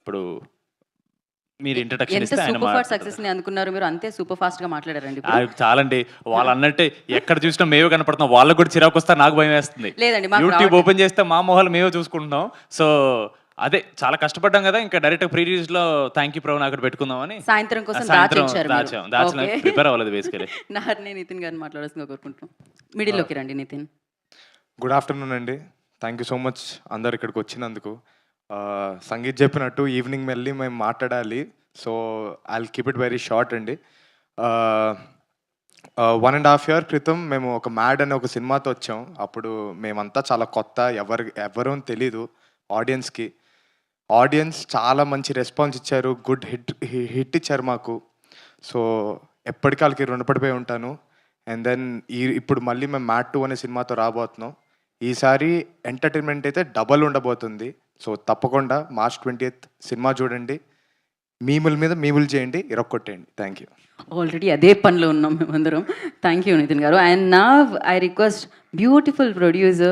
ఇప్పుడు మీరు ఇంట్రడక్షన్ ఎంత ఇస్తే ఆయన సూపర్ ఫాస్ట్ మాట్లాడతారు. సక్సెస్ని అనుకున్నారు మీరు, అంతే సూపర్ ఫాస్ట్గా మాట్లాడారండి ఇప్పుడు. చాలండి. వాళ్ళు అన్నట్టే ఎక్కడ చూసినా మేమే కనపడుతున్నాం. వాళ్ళకి కూడా చిరాకు వస్తే నాకు భయం వేస్తుంది. లేదండి, మాకు యూట్యూబ్ రావట్లేదు. ఓపెన్ చేస్తే మా మొహాలు మేమే చూసుకుంటున్నాం. సో అదే చాలా కష్టపడ్డాం కదా, ఇంకా డైరెక్ట్ ప్రీ రిలీజ్ లో థ్యాంక్ యూ ప్రవీణ్ అక్కడ పెట్టుకుందామని సాయంత్రం కోసం సాయంత్రం దాచిచ్చారు మీరు. దాచిన ఓకే. ప్రిపేర్ అవ్వలేదు బేసికలీ. నార్ని నితిన్ గారిని మాట్లాడాల్సిందిగా కోరుకుంటున్నాం. మిడిల్లోకి రండి నితిన్. గుడ్ ఆఫ్టర్నూన్ అండి. థ్యాంక్ యూ సో మచ్ అందరు ఇక్కడికి వచ్చినందుకు. సంగీత్ చెప్పినట్టు ఈవినింగ్ మళ్ళీ మేము మాట్లాడాలి. So I keep it very short అండి. 1.5 year క్రితం మేము ఒక మ్యాడ్ అనే ఒక సినిమాతో వచ్చాం. అప్పుడు మేమంతా చాలా కొత్త, ఎవరూ తెలీదు ఆడియన్స్కి. ఆడియన్స్ చాలా మంచి రెస్పాన్స్ ఇచ్చారు, గుడ్ హిట్ ఇచ్చారు మాకు. సో ఎప్పటికీ వాళ్ళకి రుణపడిపోయి ఉంటాను. అండ్ దెన్ ఇప్పుడు మళ్ళీ మేము మ్యాడ్ 2 అనే సినిమాతో రాబోతున్నాం. ఈసారి ఎంటర్టైన్మెంట్ అయితే డబల్ ఉండబోతుంది. సో తప్పకుండా March 20th సినిమా చూడండి, మీముల మీద మీములు చేయండి, ఇరక్కొట్టేయండి. Thank you. ఆల్రెడీ అదే పనిలో ఉన్నాం మేమందరం. థ్యాంక్ యూ నితిన్ గారు. అండ్ నా ఐ రిక్వెస్ట్ బ్యూటిఫుల్ ప్రొడ్యూసర్